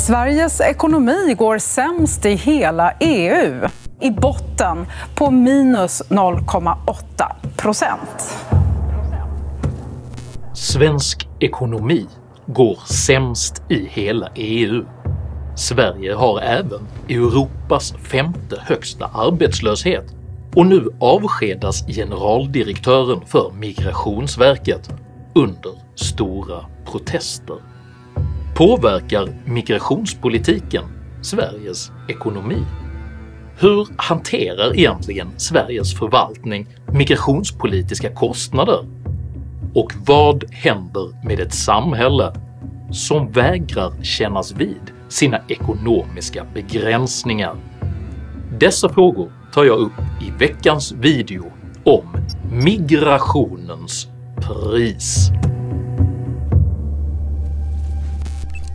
Sveriges ekonomi går sämst i hela EU. I botten på minus 0,8%. Svensk ekonomi går sämst i hela EU. Sverige har även Europas 5:e högsta arbetslöshet och nu avskedas generaldirektören för Migrationsverket under stora protester. Påverkar migrationspolitiken Sveriges ekonomi? Hur hanterar egentligen Sveriges förvaltning migrationspolitiska kostnader? Och vad händer med ett samhälle som vägrar kännas vid sina ekonomiska begränsningar? Dessa frågor tar jag upp i veckans video om migrationens pris.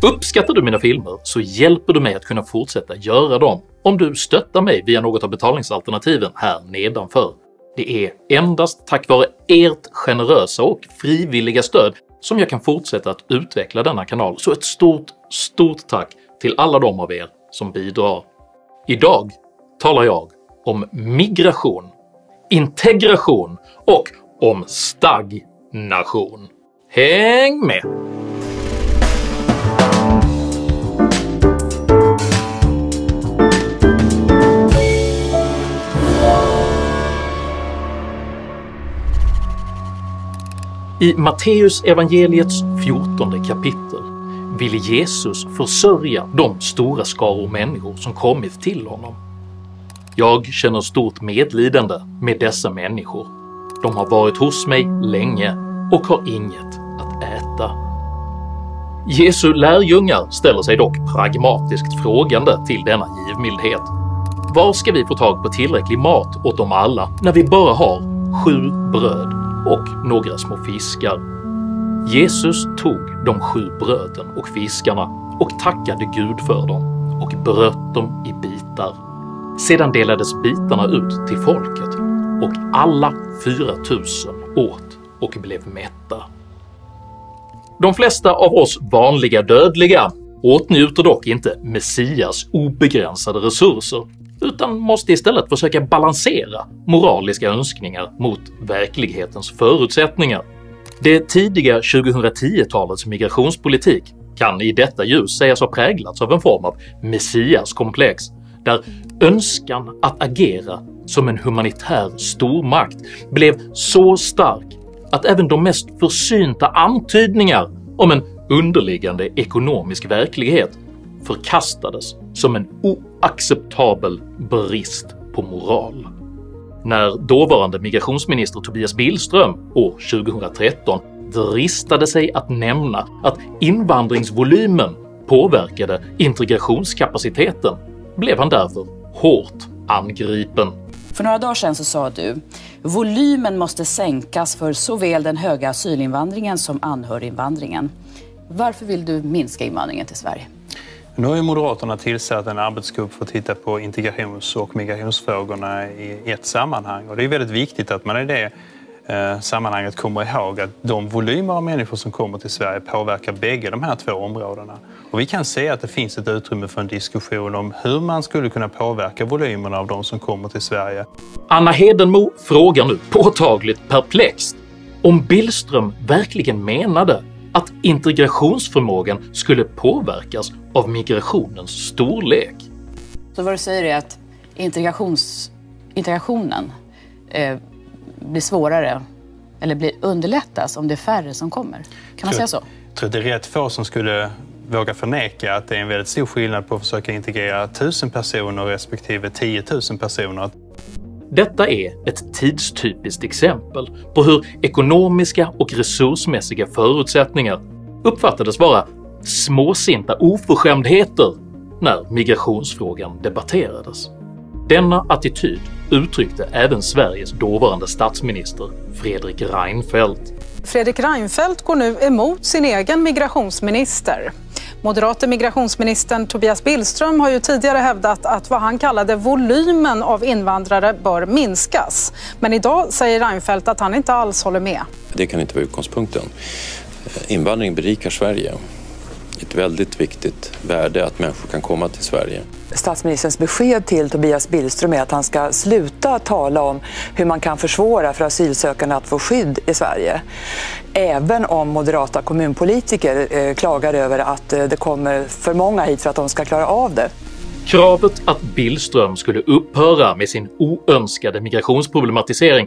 Uppskattar du mina filmer så hjälper du mig att kunna fortsätta göra dem om du stöttar mig via något av betalningsalternativen här nedanför. Det är endast tack vare ert generösa och frivilliga stöd som jag kan fortsätta att utveckla denna kanal, så ett stort tack till alla de av er som bidrar. Idag talar jag om migration, integration och om stagnation. Häng med! I Matteus evangeliets 14:e kapitel ville Jesus försörja de stora skaror människor som kommit till honom. Jag känner stort medlidande med dessa människor. De har varit hos mig länge och har inget att äta. Jesu lärjungar ställer sig dock pragmatiskt frågande till denna givmildhet. Var ska vi få tag på tillräcklig mat åt dem alla när vi bara har 7 bröd och några små fiskar? Jesus tog de 7 bröden och fiskarna och tackade Gud för dem och bröt dem i bitar. Sedan delades bitarna ut till folket och alla 4000 åt och blev mätta. De flesta av oss vanliga dödliga åtnjuter dock inte Messias obegränsade resurser, utan måste istället försöka balansera moraliska önskningar mot verklighetens förutsättningar. Det tidiga 2010-talets migrationspolitik kan i detta ljus sägas ha präglats av en form av messiaskomplex, där önskan att agera som en humanitär stormakt blev så stark att även de mest försynta antydningar om en underliggande ekonomisk verklighet förkastades som en oacceptabel brist på moral. När dåvarande migrationsminister Tobias Billström år 2013 dristade sig att nämna att invandringsvolymen påverkade integrationskapaciteten blev han därför hårt angripen. För några dagar sedan så sa du: volymen måste sänkas för såväl den höga asylinvandringen som anhöriginvandringen. Varför vill du minska invandringen till Sverige? Nu har ju Moderaterna tillsatt en arbetsgrupp för att titta på integrations- och migrationsfrågorna i ett sammanhang. Och det är väldigt viktigt att man i det sammanhanget kommer ihåg att de volymer av människor som kommer till Sverige påverkar bägge de här 2 områdena. Och vi kan se att det finns ett utrymme för en diskussion om hur man skulle kunna påverka volymerna av de som kommer till Sverige. Anna Hedenmo frågar nu påtagligt perplext om Billström verkligen menade att integrationsförmågan skulle påverkas av migrationens storlek. Så vad du säger är att integrationen blir svårare eller underlättas om det är färre som kommer. Kan man säga så? Jag tror att det är rätt få som skulle våga förneka att det är en väldigt stor skillnad på att försöka integrera 1000 personer respektive 10 000 personer. Detta är ett tidstypiskt exempel på hur ekonomiska och resursmässiga förutsättningar uppfattades vara småsinta oförskämdheter när migrationsfrågan debatterades. Denna attityd uttryckte även Sveriges dåvarande statsminister Fredrik Reinfeldt. Fredrik Reinfeldt går nu emot sin egen migrationsminister. Moderata migrationsministern Tobias Billström har ju tidigare hävdat att vad han kallade volymen av invandrare bör minskas. Men idag säger Reinfeldt att han inte alls håller med. Det kan inte vara utgångspunkten. Invandring berikar Sverige. ett väldigt viktigt värde att människor kan komma till Sverige. Statsministerns besked till Tobias Billström är att han ska sluta tala om hur man kan försvåra för asylsökande att få skydd i Sverige. Även om moderata kommunpolitiker klagar över att det kommer för många hit för att de ska klara av det. Kravet att Billström skulle upphöra med sin oönskade migrationsproblematisering,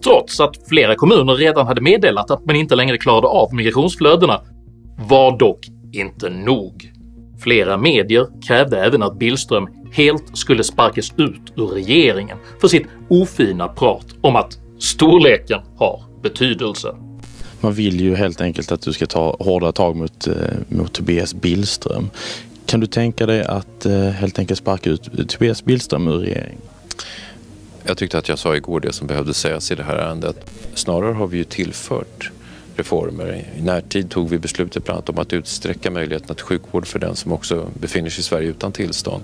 trots att flera kommuner redan hade meddelat att man inte längre klarade av migrationsflödena, var dock inte nog. Flera medier krävde även att Billström helt skulle sparkas ut ur regeringen för sitt ofina prat om att storleken har betydelse. Man vill ju helt enkelt att du ska ta hårda tag mot Tobias Billström. Kan du tänka dig att helt enkelt sparka ut Tobias Billström ur regeringen? Jag tyckte att jag sa igår det som behövde sägas i det här ärendet. Snarare har vi ju tillfört reformer. I närtid tog vi beslutet bland annat om att utsträcka möjligheten till sjukvård för den som också befinner sig i Sverige utan tillstånd.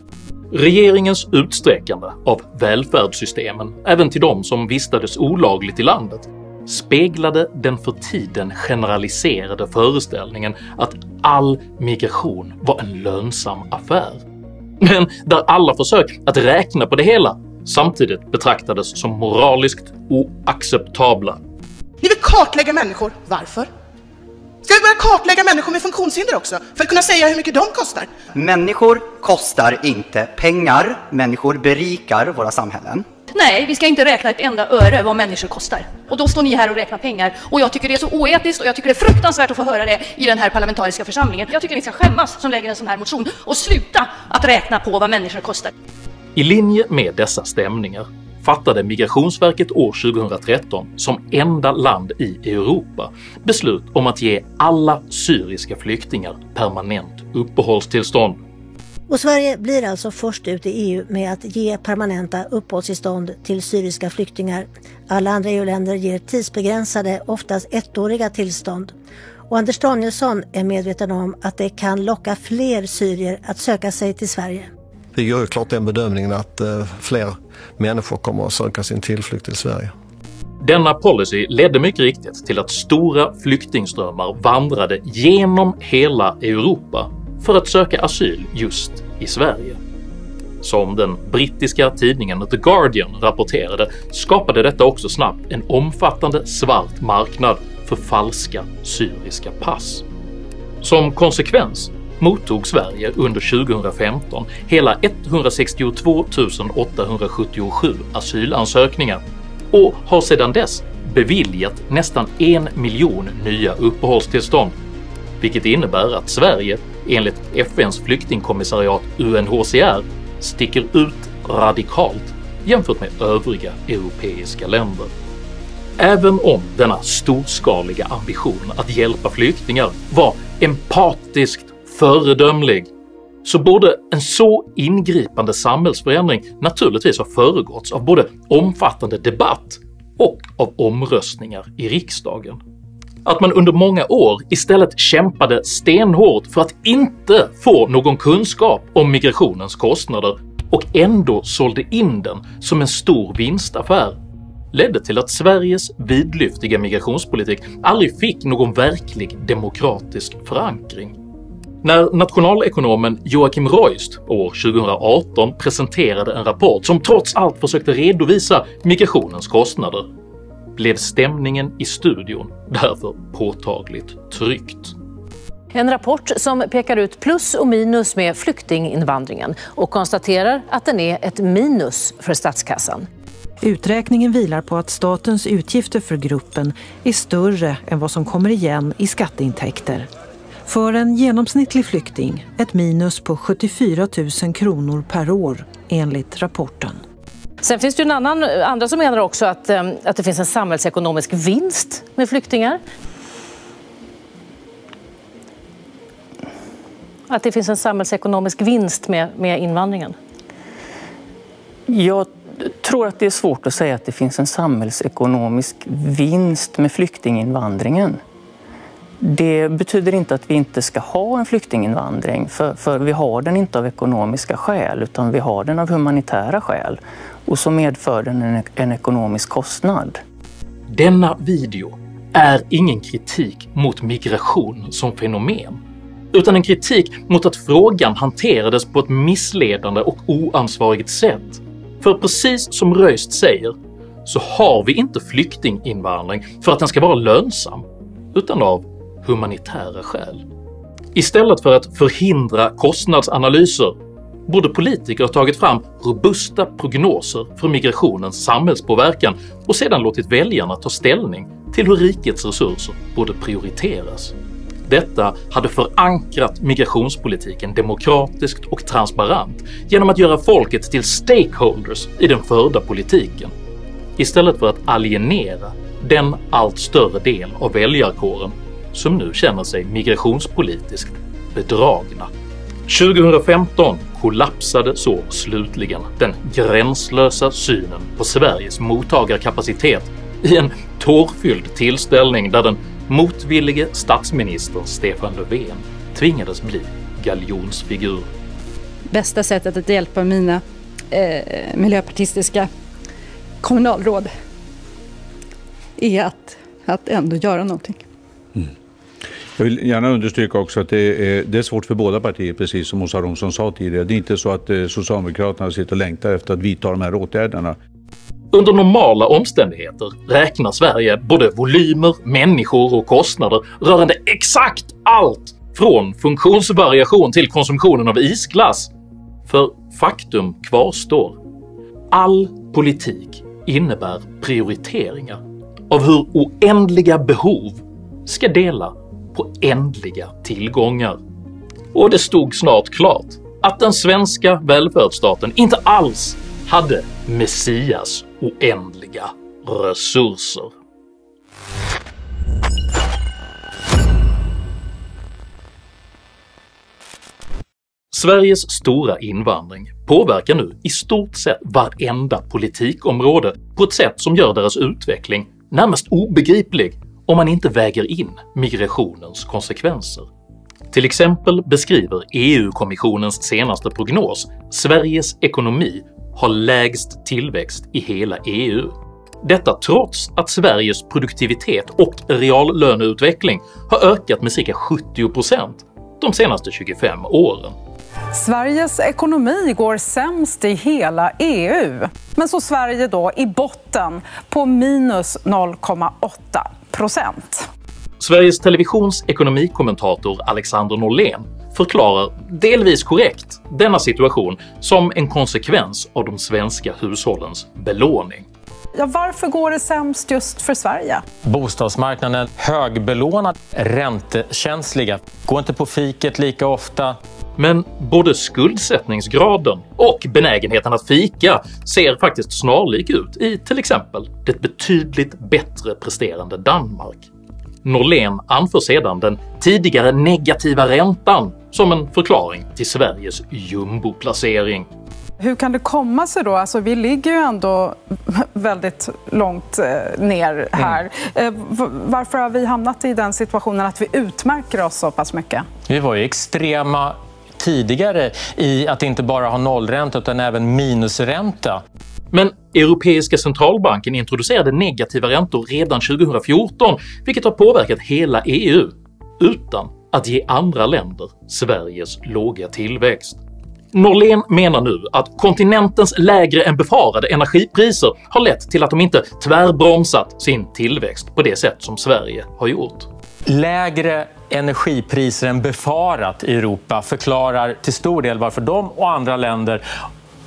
Regeringens utsträckande av välfärdssystemen, även till de som vistades olagligt i landet, speglade den för tiden generaliserade föreställningen att all migration var en lönsam affär. Men där alla försök att räkna på det hela samtidigt betraktades som moraliskt oacceptabla. Ni vill kartlägga människor. Varför? Ska vi börja kartlägga människor med funktionshinder också? För att kunna säga hur mycket de kostar? Människor kostar inte pengar. Människor berikar våra samhällen. Nej, vi ska inte räkna ett enda öre vad människor kostar. Och då står ni här och räknar pengar. Och jag tycker det är så oetiskt och jag tycker det är fruktansvärt att få höra det i den här parlamentariska församlingen. Jag tycker ni ska skämmas som lägger en sån här motion och sluta att räkna på vad människor kostar. I linje med dessa stämningar fattade Migrationsverket år 2013 som enda land i Europa beslut om att ge alla syriska flyktingar permanent uppehållstillstånd. Och Sverige blir alltså först ut i EU med att ge permanenta uppehållstillstånd till syriska flyktingar. Alla andra EU-länder ger tidsbegränsade, oftast ettåriga tillstånd. Och Anders Danielsson är medveten om att det kan locka fler syrier att söka sig till Sverige. Vi gör ju klart den bedömningen att fler människor kommer att söka sin tillflykt till Sverige. Denna policy ledde mycket riktigt till att stora flyktingströmmar vandrade genom hela Europa för att söka asyl just i Sverige. Som den brittiska tidningen The Guardian rapporterade skapade detta också snabbt en omfattande svart marknad för falska syriska pass. Som konsekvens mottog Sverige under 2015 hela 162 877 asylansökningar och har sedan dess beviljat nästan 1 miljon nya uppehållstillstånd, vilket innebär att Sverige enligt FNs flyktingkommissariat UNHCR sticker ut radikalt jämfört med övriga europeiska länder. Även om denna storskaliga ambition att hjälpa flyktingar var empatiskt föredömlig, så borde en så ingripande samhällsförändring naturligtvis ha föregåtts av både omfattande debatt och av omröstningar i riksdagen. Att man under många år istället kämpade stenhårt för att inte få någon kunskap om migrationens kostnader och ändå sålde in den som en stor vinstaffär ledde till att Sveriges vidlyftiga migrationspolitik aldrig fick någon verklig demokratisk förankring. När nationalekonomen Joachim Royst år 2018 presenterade en rapport som trots allt försökte redovisa migrationens kostnader blev stämningen i studion därför påtagligt tryckt. En rapport som pekar ut plus och minus med flyktinginvandringen och konstaterar att den är ett minus för statskassan. Uträkningen vilar på att statens utgifter för gruppen är större än vad som kommer igen i skatteintäkter. För en genomsnittlig flykting ett minus på 74 000 kronor per år enligt rapporten. Sen finns det ju andra som menar också att det finns en samhällsekonomisk vinst med flyktingar. Att det finns en samhällsekonomisk vinst med invandringen. Jag tror att det är svårt att säga att det finns en samhällsekonomisk vinst med flyktinginvandringen. Det betyder inte att vi inte ska ha en flyktinginvandring, för vi har den inte av ekonomiska skäl utan vi har den av humanitära skäl, och så medför den en ekonomisk kostnad. Denna video är ingen kritik mot migration som fenomen, utan en kritik mot att frågan hanterades på ett missledande och oansvarigt sätt. För precis som Röist säger så har vi inte flyktinginvandring för att den ska vara lönsam, utan av humanitära skäl. Istället för att förhindra kostnadsanalyser borde politiker ha tagit fram robusta prognoser för migrationens samhällspåverkan och sedan låtit väljarna ta ställning till hur rikets resurser borde prioriteras. Detta hade förankrat migrationspolitiken demokratiskt och transparent genom att göra folket till stakeholders i den förda politiken, istället för att alienera den allt större del av väljarkåren som nu känner sig migrationspolitiskt bedragna. 2015 kollapsade så slutligen den gränslösa synen på Sveriges mottagarkapacitet i en tårfylld tillställning där den motvillige statsministern Stefan Löfven tvingades bli galjonsfigur. Bästa sättet att hjälpa mina miljöpartistiska kommunalråd är att ändå göra någonting. Jag vill gärna understryka också att det är svårt för båda partier, precis som Åsa Romson sa tidigare. Det är inte så att Socialdemokraterna sitter och längtar efter att vidta de här åtgärderna. Under normala omständigheter räknar Sverige både volymer, människor och kostnader rörande exakt allt från funktionsvariation till konsumtionen av isglass. För faktum kvarstår. All politik innebär prioriteringar av hur oändliga behov ska dela på ändliga tillgångar. Och det stod snart klart att den svenska välfärdsstaten inte alls hade Messias oändliga resurser. Sveriges stora invandring påverkar nu i stort sett varenda politikområde på ett sätt som gör deras utveckling närmast obegriplig om man inte väger in migrationens konsekvenser. Till exempel beskriver EU-kommissionens senaste prognos Sveriges ekonomi har lägst tillväxt i hela EU. Detta trots att Sveriges produktivitet och reallöneutveckling har ökat med cirka 70% de senaste 25 åren. Sveriges ekonomi går sämst i hela EU, men så Sverige då i botten på minus 0,8%. Sveriges Televisions ekonomikommentator Alexander Norlén förklarar delvis korrekt denna situation som en konsekvens av de svenska hushållens belåning. Ja, varför går det sämst just för Sverige? Bostadsmarknaden högbelånad, räntekänsliga, går inte på fiket lika ofta. Men både skuldsättningsgraden och benägenheten att fika ser faktiskt snarlik ut i till exempel det betydligt bättre presterande Danmark. Norlén anför sedan den tidigare negativa räntan som en förklaring till Sveriges jumboplacering. Hur kan det komma sig då? Alltså, vi ligger ju ändå väldigt långt ner här. Varför har vi hamnat i den situationen att vi utmärker oss så pass mycket? Vi var ju extrema tidigare i att inte bara ha nollränta utan även minusränta. Men Europeiska centralbanken introducerade negativa räntor redan 2014, vilket har påverkat hela EU, utan att ge andra länder Sveriges låga tillväxt. Norlén menar nu att kontinentens lägre än befarade energipriser har lett till att de inte tvärbromsat sin tillväxt på det sätt som Sverige har gjort. Lägre energipriser än befarat i Europa förklarar till stor del varför de och andra länder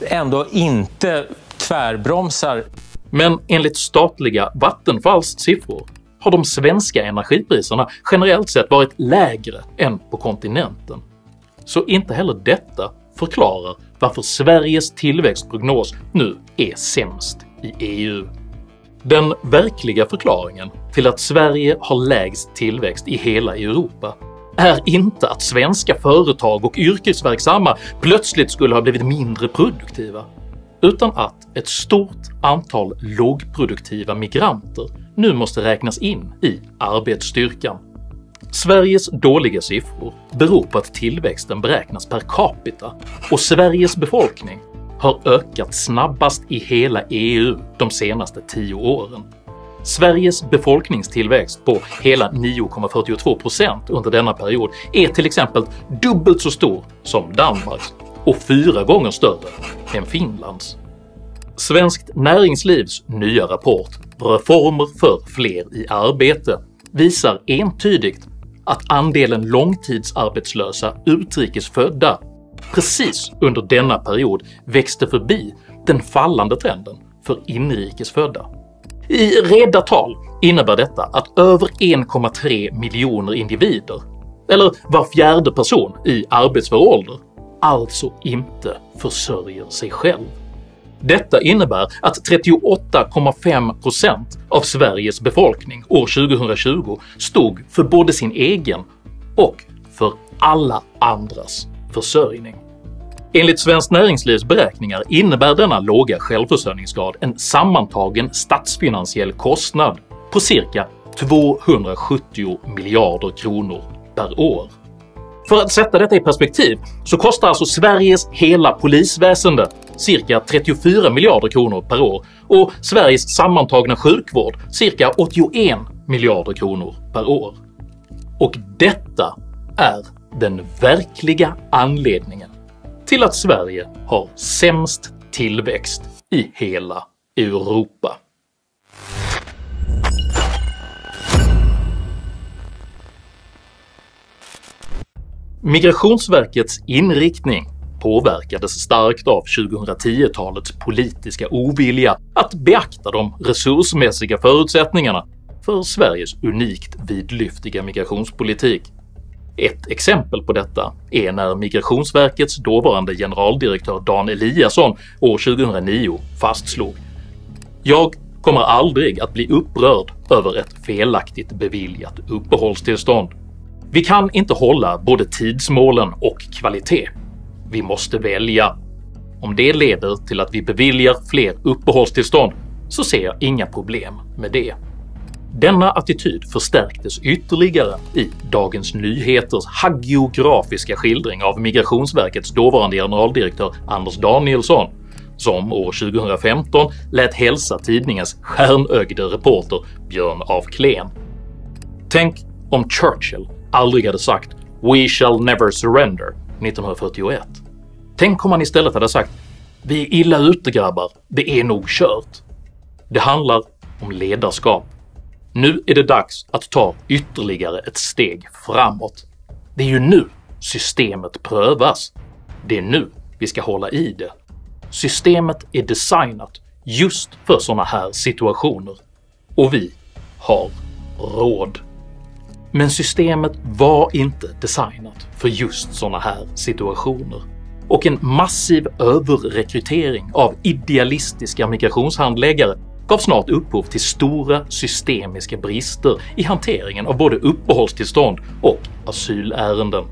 ändå inte tvärbromsar. Men enligt statliga Vattenfalls siffror har de svenska energipriserna generellt sett varit lägre än på kontinenten. Så inte heller detta förklarar varför Sveriges tillväxtprognos nu är sämst i EU. Den verkliga förklaringen till att Sverige har lägst tillväxt i hela Europa är inte att svenska företag och yrkesverksamma plötsligt skulle ha blivit mindre produktiva, utan att ett stort antal lågproduktiva migranter nu måste räknas in i arbetsstyrkan. Sveriges dåliga siffror beror på att tillväxten beräknas per capita och Sveriges befolkning har ökat snabbast i hela EU de senaste 10 åren. Sveriges befolkningstillväxt på hela 9,42% under denna period är till exempel dubbelt så stor som Danmarks och 4 gånger större än Finlands. Svenskt Näringslivs nya rapport “Reformer för fler i arbete” visar entydigt att andelen långtidsarbetslösa utrikesfödda precis under denna period växte förbi den fallande trenden för inrikesfödda. I reda tal innebär detta att över 1,3 miljoner individer, eller var fjärde person i arbetsför ålder, alltså inte försörjer sig själv. Detta innebär att 38,5% av Sveriges befolkning år 2020 stod för både sin egen och för alla andras försörjning. Enligt Svenskt Näringslivs beräkningar innebär denna låga självförsörjningsgrad en sammantagen statsfinansiell kostnad på cirka 270 miljarder kronor per år. För att sätta detta i perspektiv så kostar alltså Sveriges hela polisväsende cirka 34 miljarder kronor per år och Sveriges sammantagna sjukvård cirka 81 miljarder kronor per år. Och detta är den verkliga anledningen till att Sverige har sämst tillväxt i hela Europa. Migrationsverkets inriktning påverkades starkt av 2010-talets politiska ovilja att beakta de resursmässiga förutsättningarna för Sveriges unikt vidlyftiga migrationspolitik. Ett exempel på detta är när Migrationsverkets dåvarande generaldirektör Dan Eliasson år 2009 fastslog “Jag kommer aldrig att bli upprörd över ett felaktigt beviljat uppehållstillstånd. Vi kan inte hålla både tidsmålen och kvalitet. Vi måste välja. Om det leder till att vi beviljar fler uppehållstillstånd så ser jag inga problem med det.” Denna attityd förstärktes ytterligare i Dagens Nyheters hagiografiska skildring av Migrationsverkets dåvarande generaldirektör Anders Danielsson, som år 2015 lät hälsa tidningens stjärnögde reporter Björn af Kleen. Tänk om Churchill aldrig hade sagt “We shall never surrender” 1941. Tänk om han istället hade sagt “Vi är illa ute grabbar, det är nog kört”. Det handlar om ledarskap. Nu är det dags att ta ytterligare ett steg framåt. Det är ju nu systemet prövas. Det är nu vi ska hålla i det. Systemet är designat just för sådana här situationer. Och vi har råd. Men systemet var inte designat för just sådana här situationer. Och en massiv överrekrytering av idealistiska migrationshandläggare gav snart upphov till stora systemiska brister i hanteringen av både uppehållstillstånd och asylärenden.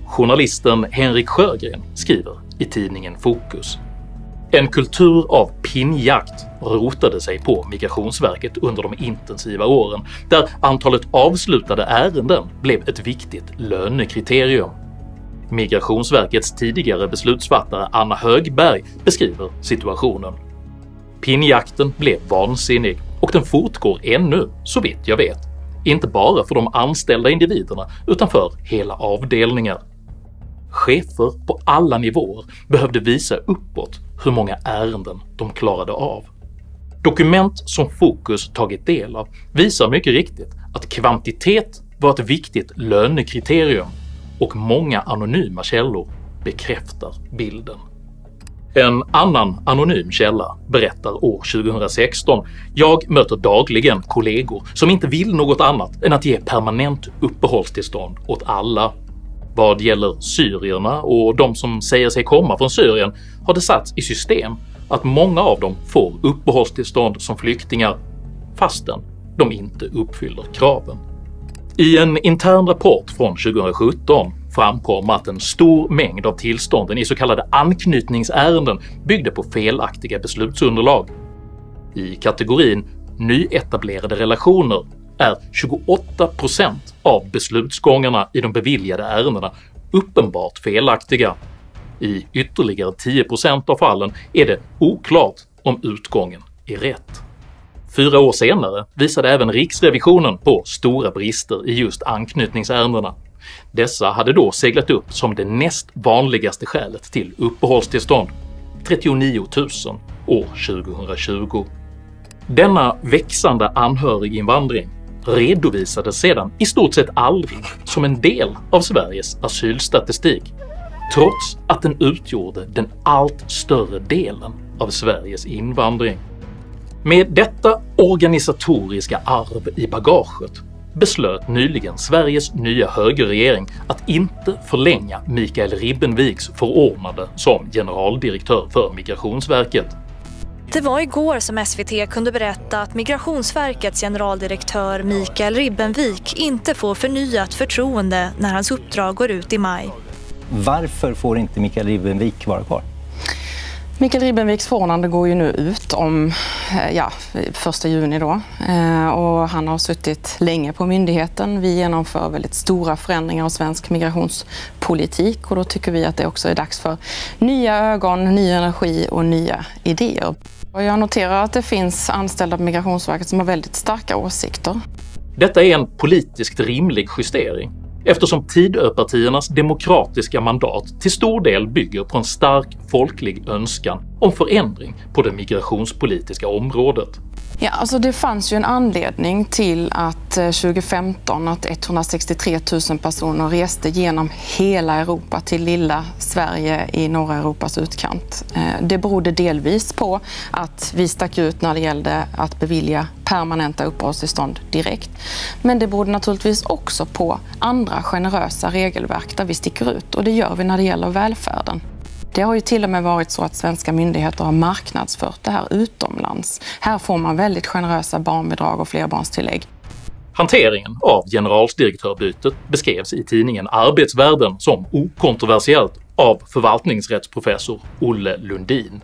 Journalisten Henrik Sjögren skriver i tidningen Fokus. En kultur av pinnjakt rotade sig på Migrationsverket under de intensiva åren, där antalet avslutade ärenden blev ett viktigt lönekriterium. Migrationsverkets tidigare beslutsfattare Anna Högberg beskriver situationen. Pinnjakten blev vansinnig och den fortgår ännu, så vitt jag vet. Inte bara för de anställda individerna utan för hela avdelningar. Chefer på alla nivåer behövde visa uppåt hur många ärenden de klarade av. Dokument som Fokus tagit del av visar mycket riktigt att kvantitet var ett viktigt lönekriterium och många anonyma källor bekräftar bilden. En annan anonym källa berättar år 2016 “Jag möter dagligen kollegor som inte vill något annat än att ge permanent uppehållstillstånd åt alla. Vad gäller syrierna och de som säger sig komma från Syrien har det satts i system att många av dem får uppehållstillstånd som flyktingar fastän de inte uppfyller kraven.” I en intern rapport från 2017 framkom att en stor mängd av tillstånden i så kallade anknytningsärenden byggde på felaktiga beslutsunderlag. I kategorin nyetablerade relationer är 28% av beslutsgångarna i de beviljade ärendena uppenbart felaktiga. I ytterligare 10% av fallen är det oklart om utgången är rätt. 4 år senare visade även Riksrevisionen på stora brister i just anknytningsärendena. Dessa hade då seglat upp som det näst vanligaste skälet till uppehållstillstånd, 39 000 år 2020. Denna växande anhöriginvandring redovisades sedan i stort sett aldrig som en del av Sveriges asylstatistik, trots att den utgjorde den allt större delen av Sveriges invandring. Med detta organisatoriska arv i bagaget beslöt nyligen Sveriges nya högerregering att inte förlänga Mikael Ribbenviks förordnande som generaldirektör för Migrationsverket. Det var igår som SVT kunde berätta att Migrationsverkets generaldirektör Mikael Ribbenvik inte får förnyat förtroende när hans uppdrag går ut i maj. Varför får inte Mikael Ribbenvik vara kvar? Mikael Ribbenviks förordnande går ju nu ut om 1 juni då. Och han har suttit länge på myndigheten. Vi genomför väldigt stora förändringar av svensk migrationspolitik och då tycker vi att det också är dags för nya ögon, ny energi och nya idéer. Och jag noterar att det finns anställda på Migrationsverket som har väldigt starka åsikter. Detta är en politiskt rimlig justering, eftersom Tidöpartiernas demokratiska mandat till stor del bygger på en stark folklig önskan om förändring på det migrationspolitiska området. Ja, alltså det fanns ju en anledning till att 2015 att 163 000 personer reste genom hela Europa till lilla Sverige i norra Europas utkant. Det berodde delvis på att vi stack ut när det gällde att bevilja permanenta uppehållstillstånd direkt. Men det berodde naturligtvis också på andra generösa regelverk där vi sticker ut, och det gör vi när det gäller välfärden. Det har ju till och med varit så att svenska myndigheter har marknadsfört det här utomlands. Här får man väldigt generösa barnbidrag och flerbarnstillägg. Hanteringen av generaldirektörbytet beskrevs i tidningen Arbetsvärlden som okontroversiellt av förvaltningsrättsprofessor Olle Lundin.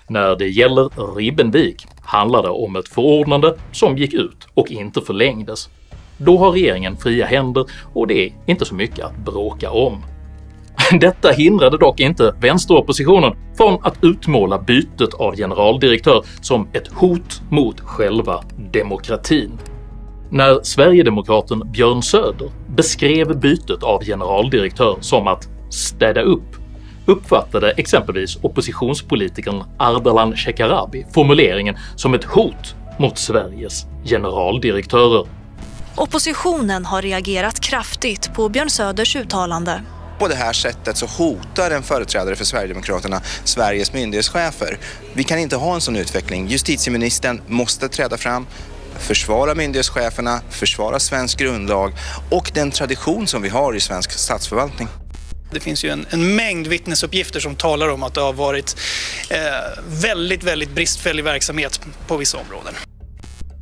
När det gäller Ribbenvik handlar det om ett förordnande som gick ut och inte förlängdes. Då har regeringen fria händer och det är inte så mycket att bråka om. Detta hindrade dock inte vänsteroppositionen från att utmåla bytet av generaldirektör som ett hot mot själva demokratin. När Sverigedemokraten Björn Söder beskrev bytet av generaldirektör som att städa upp, uppfattade exempelvis oppositionspolitikern Ardalan Shekarabi formuleringen som ett hot mot Sveriges generaldirektörer. Oppositionen har reagerat kraftigt på Björn Söders uttalande. På det här sättet så hotar en företrädare för Sverigedemokraterna Sveriges myndighetschefer. Vi kan inte ha en sån utveckling. Justitieministern måste träda fram, försvara myndighetscheferna, försvara svensk grundlag och den tradition som vi har i svensk statsförvaltning. Det finns ju en mängd vittnesuppgifter som talar om att det har varit väldigt bristfällig verksamhet på vissa områden.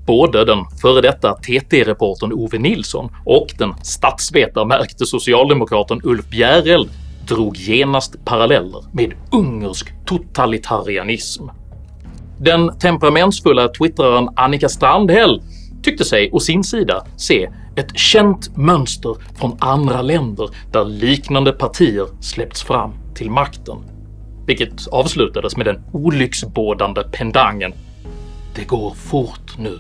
Både den före detta TT-reportern Ove Nilsson och den statsvetarmärkte socialdemokraten Ulf Bjereld drog genast paralleller med ungersk totalitarianism. Den temperamentsfulla twittraren Annika Strandhäll tyckte sig å sin sida se ett känt mönster från andra länder där liknande partier släppts fram till makten, vilket avslutades med den olycksbådande pendangen "Det går fort nu".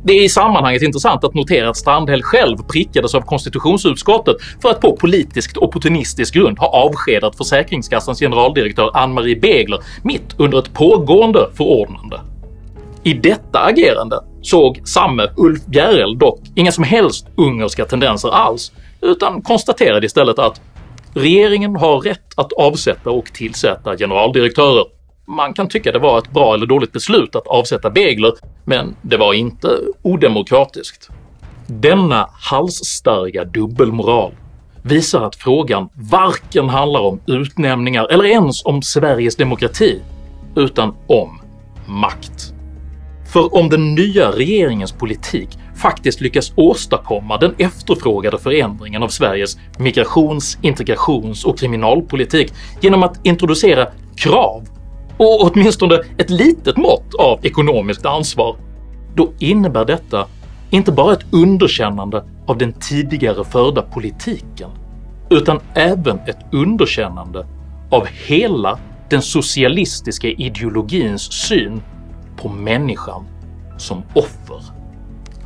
Det är i sammanhanget intressant att notera att Strandhäll själv prickades av konstitutionsutskottet för att på politiskt opportunistisk grund ha avskedat Försäkringskassans generaldirektör Ann-Marie Begler mitt under ett pågående förordnande. I detta agerande såg samme Ulf Bjereld dock inga som helst ungerska tendenser alls, utan konstaterade istället att regeringen har rätt att avsätta och tillsätta generaldirektörer. Man kan tycka det var ett bra eller dåligt beslut att avsätta Begler, men det var inte odemokratiskt. Denna halsstarriga dubbelmoral visar att frågan varken handlar om utnämningar eller ens om Sveriges demokrati, utan om makt. För om den nya regeringens politik faktiskt lyckas åstadkomma den efterfrågade förändringen av Sveriges migrations-, integrations- och kriminalpolitik genom att introducera krav och åtminstone ett litet mått av ekonomiskt ansvar, då innebär detta inte bara ett underkännande av den tidigare förda politiken, utan även ett underkännande av hela den socialistiska ideologins syn på människan som offer.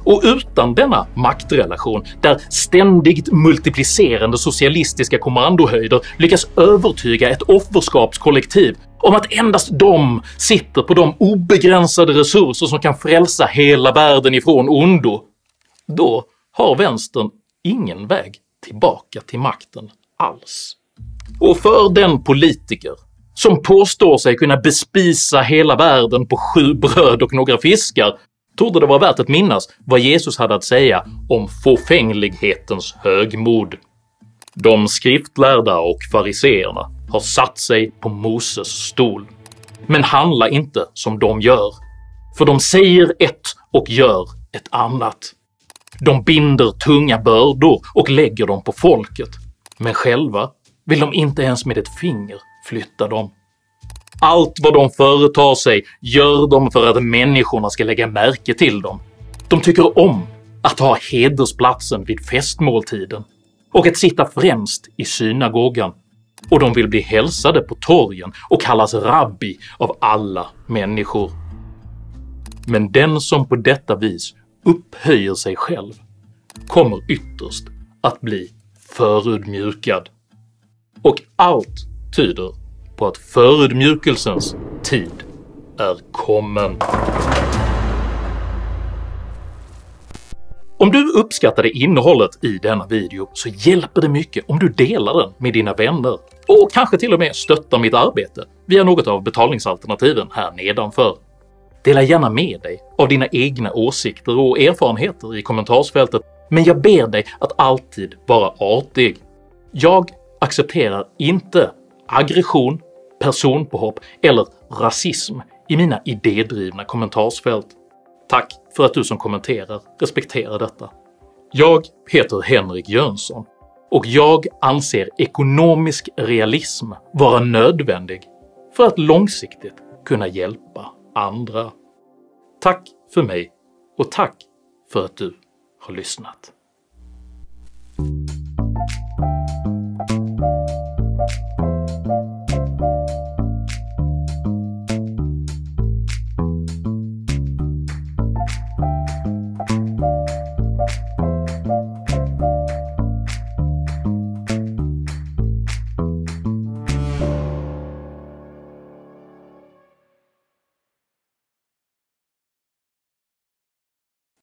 Och utan denna maktrelation, där ständigt multiplicerande socialistiska kommandohöjder lyckas övertyga ett offerskapskollektiv om att endast de sitter på de obegränsade resurser som kan frälsa hela världen ifrån ondo, då har vänstern ingen väg tillbaka till makten alls. Och för den politiker som påstår sig kunna bespisa hela världen på 7 bröd och några fiskar torde det vara värt att minnas vad Jesus hade att säga om fåfänglighetens högmod. De skriftlärda och fariseerna har satt sig på Moses stol, men handla inte som de gör, för de säger ett och gör ett annat. De binder tunga bördor och lägger dem på folket, men själva vill de inte ens med ett finger flytta dem. Allt vad de företar sig gör de för att människorna ska lägga märke till dem. De tycker om att ha hedersplatsen vid festmåltiden och att sitta främst i synagogan, och de vill bli hälsade på torgen och kallas rabbi av alla människor. Men den som på detta vis upphöjer sig själv kommer ytterst att bli förödmjukad. Och allt tyder på att förödmjukelsens tid är kommen. Om du uppskattade innehållet i denna video så hjälper det mycket om du delar den med dina vänner och kanske till och med stöttar mitt arbete via något av betalningsalternativen här nedanför. Dela gärna med dig av dina egna åsikter och erfarenheter i kommentarsfältet, men jag ber dig att alltid vara artig. Jag accepterar inte aggression, personpåhopp eller rasism i mina idédrivna kommentarsfält. Tack för att du som kommenterar respekterar detta. Jag heter Henrik Jönsson och jag anser ekonomisk realism vara nödvändig för att långsiktigt kunna hjälpa andra. Tack för mig och tack för att du har lyssnat.